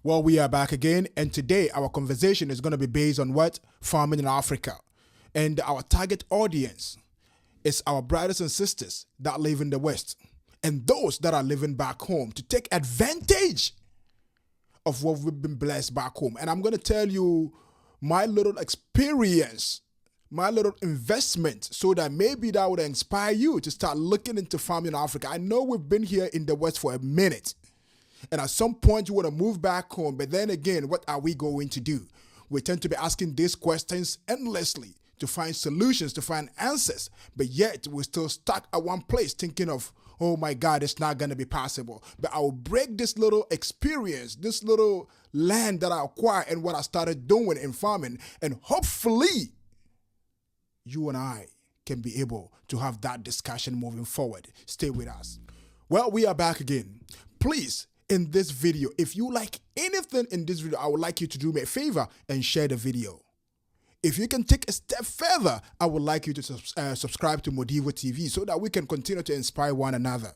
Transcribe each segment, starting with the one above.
Well, we are back again, and today our conversation is going to be based on what? Farming in Africa. And our target audience is our brothers and sisters that live in the West and those that are living back home to take advantage of what we've been blessed back home. And I'm going to tell you my little experience, my little investment, so that maybe that would inspire you to start looking into farming in Africa. I know we've been here in the West for a minute, and at some point you want to move back home, but then again, what are we going to do? We tend to be asking these questions endlessly to find solutions, to find answers, but yet we're still stuck at one place thinking of, oh my God, it's not going to be possible. But I will break this little experience, this little land that I acquired and what I started doing in farming, and hopefully you and I can be able to have that discussion moving forward. Stay with us. Well, we are back again. Please, in this video, if you like anything in this video, I would like you to do me a favor and share the video. If you can take a step further, I would like you to subscribe to Modivo TV so that we can continue to inspire one another.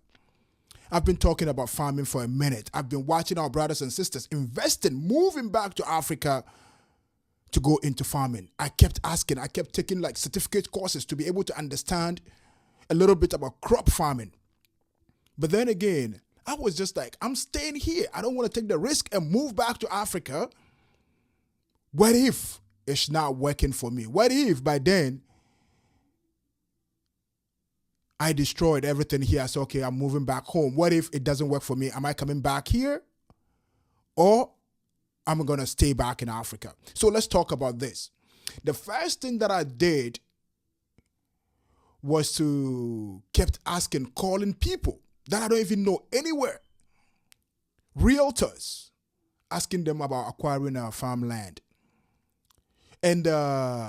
I've been talking about farming for a minute. I've been watching our brothers and sisters investing, moving back to Africa to go into farming. I kept asking, I kept taking like certificate courses to be able to understand a little bit about crop farming. But then again, I was just like, I'm staying here. I don't want to take the risk and move back to Africa. What if it's not working for me? What if by then I destroyed everything here? I said, okay, I'm moving back home. What if it doesn't work for me? Am I coming back here? Or I'm going to stay back in Africa? So let's talk about this. The first thing that I did was to kept asking, calling people that I don't even know anywhere. Realtors, asking them about acquiring farmland. And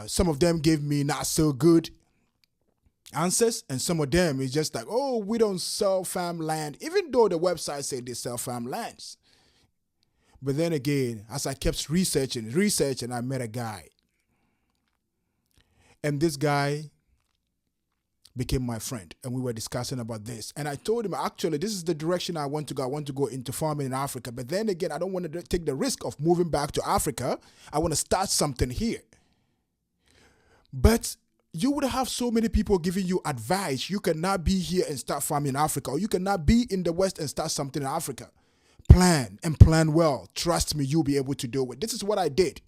some of them gave me not so good answers. And some of them is just like, oh, we don't sell farmland, even though the website said they sell farmlands. But then again, as I kept researching, I met a guy. And this guy became my friend, and we were discussing about this. And I told him, actually, this is the direction I want to go. I want to go into farming in Africa. But then again, I don't want to take the risk of moving back to Africa. I want to start something here. But you would have so many people giving you advice. You cannot be here and start farming in Africa, or you cannot be in the West and start something in Africa. Plan and plan well. Trust me, you'll be able to do it. This is what I did.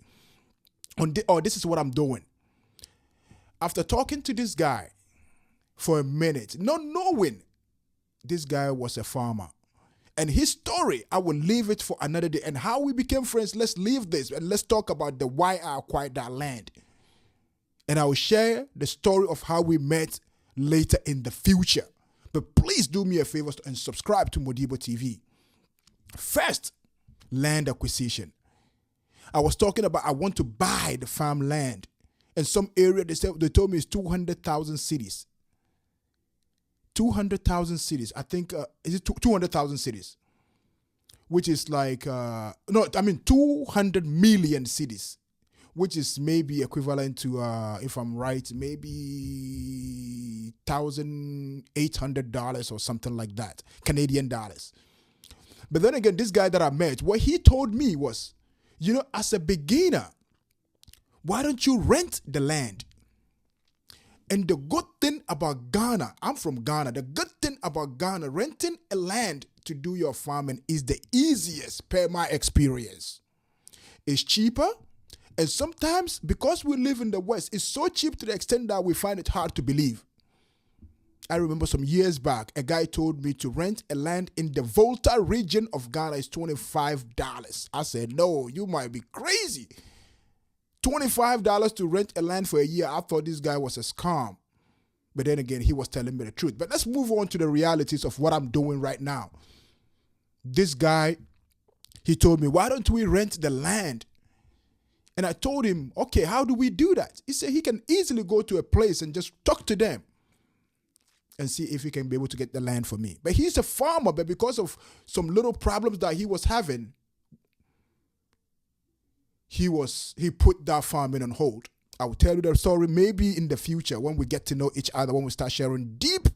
Or this is what I'm doing. After talking to this guy for a minute, not knowing this guy was a farmer. And his story, I will leave it for another day. And how we became friends, let's leave this and let's talk about the why I acquired that land. And I will share the story of how we met later in the future. But please do me a favor and subscribe to Modivo TV. First, land acquisition. I was talking about I want to buy the farmland. In some area, they told me it's 200,000 cities. 200,000 cities. I think, is it 200,000 cities? Which is like, 200 million cities. Which is maybe equivalent to, if I'm right, maybe $1,800 or something like that. Canadian dollars. But then again, this guy that I met, what he told me was, as a beginner, why don't you rent the land? And the good thing about Ghana, I'm from Ghana, the good thing about Ghana, renting a land to do your farming is the easiest per my experience. It's cheaper, and sometimes because we live in the West, it's so cheap to the extent that we find it hard to believe. I remember some years back, a guy told me to rent a land in the Volta region of Ghana is $25. I said, no, you might be crazy. $25 to rent a land for a year. I thought this guy was a scam. But then again, he was telling me the truth. But let's move on to the realities of what I'm doing right now. This guy, he told me, why don't we rent the land? And I told him, okay, how do we do that? He said he can easily go to a place and just talk to them and see if he can be able to get the land for me. But he's a farmer, but because of some little problems that he was having, he put that farming on hold. I will tell you the story maybe in the future when we get to know each other, when we start sharing deep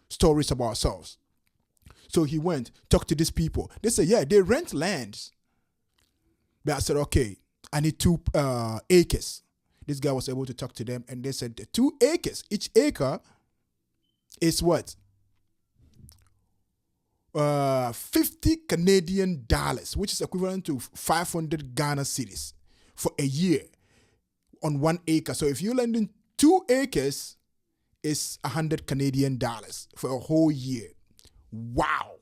stories about ourselves. So he went, talked to these people. They said, yeah, they rent lands. But I said, okay, I need 2 acres. This guy was able to talk to them, and they said the 2 acres. Each acre is what? 50 Canadian dollars, which is equivalent to 500 Ghana cedis for a year on 1 acre. So if you're lending 2 acres, it's 100 Canadian dollars for a whole year. Wow.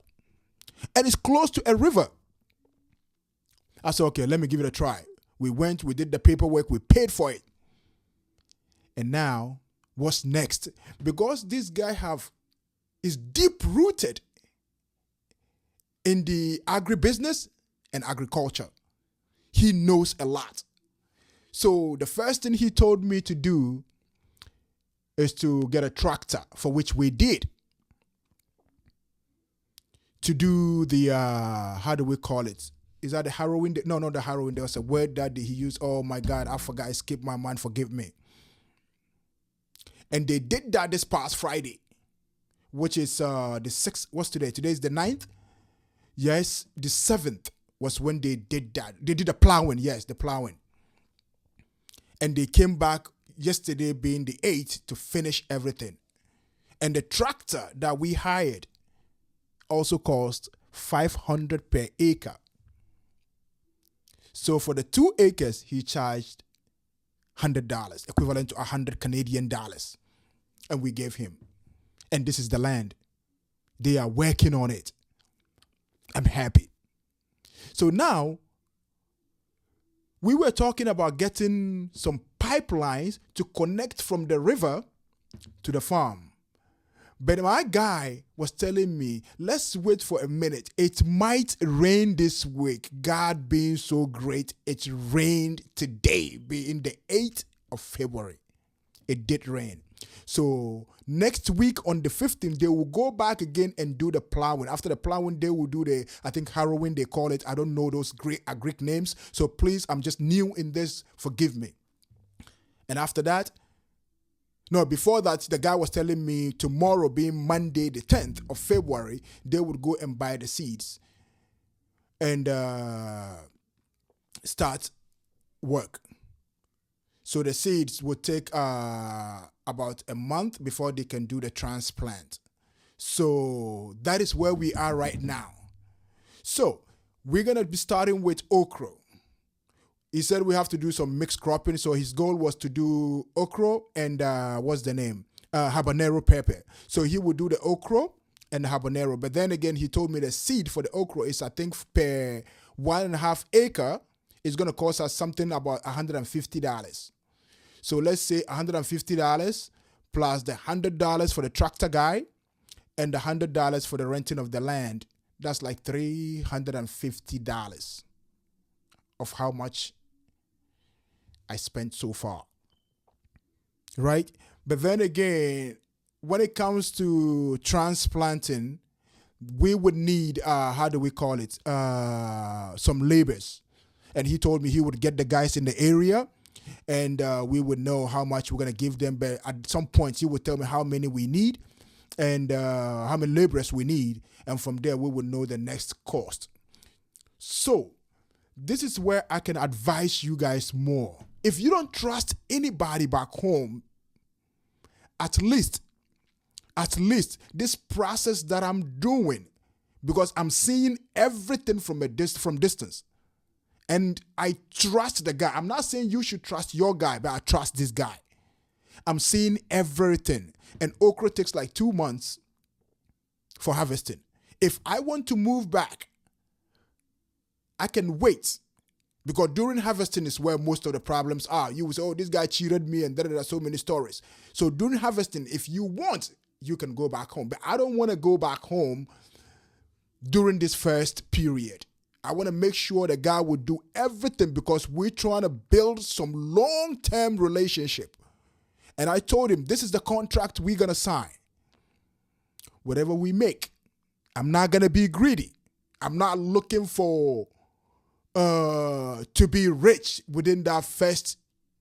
And it's close to a river. I said, okay, let me give it a try. We went, we did the paperwork, we paid for it. And now, what's next? Because this guy is deep rooted in the agribusiness and agriculture. He knows a lot. So the first thing he told me to do is to get a tractor, for which we did. To do the, how do we call it? Is that the harrowing? No, not the harrowing. There was a word that he used. Oh my God, I forgot. It skipped my mind. Forgive me. And they did that this past Friday, which is the 6th. What's today? Today is the 9th. Yes, the 7th was when they did that. They did the plowing. Yes, the plowing. And they came back yesterday, being the 8th, to finish everything. And the tractor that we hired also cost $500 per acre. So for the 2 acres, he charged $100, equivalent to 100 Canadian dollars. And we gave him. And this is the land. They are working on it. I'm happy. So now, we were talking about getting some pipelines to connect from the river to the farm. But my guy was telling me, let's wait for a minute. It might rain this week. God being so great, it rained today, being the 8th of February. It did rain. So next week on the 15th, they will go back again and do the plowing. After the plowing, they will do the, I think, harrowing, they call it. I don't know those Greek names. So please, I'm just new in this. Forgive me. And after that, no, before that, the guy was telling me tomorrow, being Monday, the 10th of February, they would go and buy the seeds and start work. So the seeds would take about a month before they can do the transplant. So that is where we are right now. So we're going to be starting with okra. He said we have to do some mixed cropping. So his goal was to do okra and what's the name? Habanero pepper. So he would do the okra and the habanero. But then again, he told me the seed for the okra is, I think, per 1.5 acre is going to cost us something about $150. So let's say $150 plus the $100 for the tractor guy and the $100 for the renting of the land. That's like $350 of how much I spent so far, right? But then again, when it comes to transplanting, we would need, how do we call it, some laborers. And he told me he would get the guys in the area and we would know how much we're going to give them. But at some point, he would tell me how many we need and how many laborers we need. And from there, we would know the next cost. So this is where I can advise you guys more. If you don't trust anybody back home, at least this process that I'm doing, because I'm seeing everything from distance. And I trust the guy. I'm not saying you should trust your guy, but I trust this guy. I'm seeing everything. And okra takes like 2 months for harvesting. If I want to move back, I can wait. Because during harvesting is where most of the problems are. You will say, oh, this guy cheated me and there are so many stories. So during harvesting, if you want, you can go back home. But I don't want to go back home during this first period. I want to make sure the guy will do everything because we're trying to build some long-term relationship. And I told him, this is the contract we're going to sign. Whatever we make, I'm not going to be greedy. I'm not looking for to be rich within that first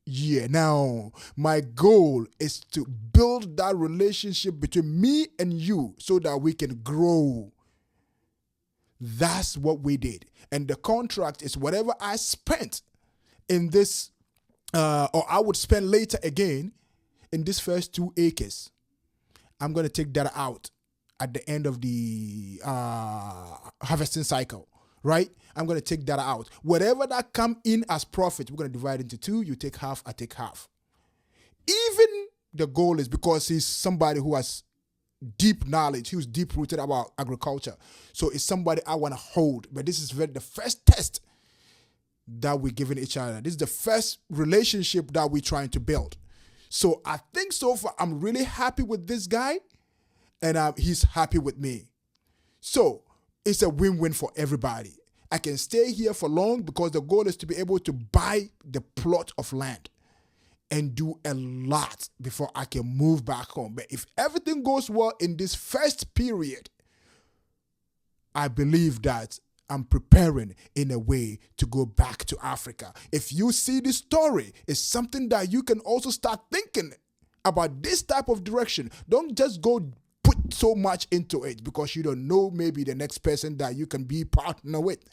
year. Now, my goal is to build that relationship between me and you so that we can grow. That's what we did. And the contract is whatever I spent in this, or I would spend later again in this first 2 acres. I'm going to take that out at the end of the harvesting cycle, right? I'm going to take that out. Whatever that come in as profit, we're going to divide into 2. You take half, I take half. Even the goal is because he's somebody who has deep knowledge. He was deep rooted about agriculture. So it's somebody I want to hold. But this is the first test that we're giving each other. This is the first relationship that we're trying to build. So I think so far I'm really happy with this guy, and he's happy with me. So it's a win-win for everybody. I can stay here for long because the goal is to be able to buy the plot of land and do a lot before I can move back home. But if everything goes well in this first period, I believe that I'm preparing in a way to go back to Africa. If you see this story, it's something that you can also start thinking about this type of direction. Don't just go put so much into it because you don't know maybe the next person that you can be partner with.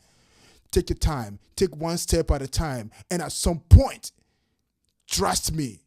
Take your time. Take one step at a time. And at some point, trust me,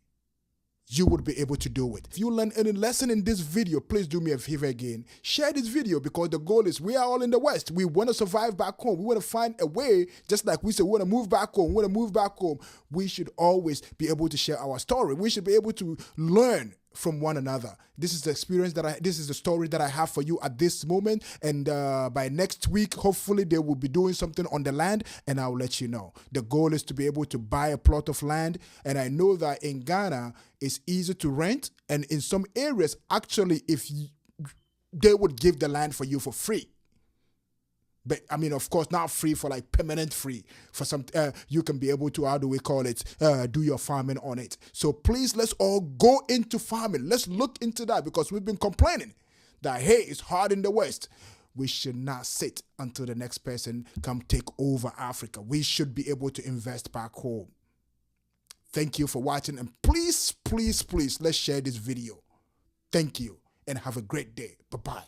you would be able to do it. If you learn any lesson in this video, please do me a favor again. Share this video because the goal is we are all in the West. We want to survive back home. We want to find a way, just like we said, we want to move back home. We want to move back home. We should always be able to share our story. We should be able to learn from one another. This is the experience this is the story that I have for you at this moment. And by next week, hopefully they will be doing something on the land and I'll let you know. The goal is to be able to buy a plot of land. And I know that in Ghana, it's easy to rent. And in some areas, actually, they would give the land for you for free. But I mean, of course, not free for like permanent free. For some, you can be able to, how do we call it, do your farming on it. So please, let's all go into farming. Let's look into that because we've been complaining that, hey, it's hard in the West. We should not sit until the next person come take over Africa. We should be able to invest back home. Thank you for watching. And please, please, please, let's share this video. Thank you and have a great day. Bye-bye.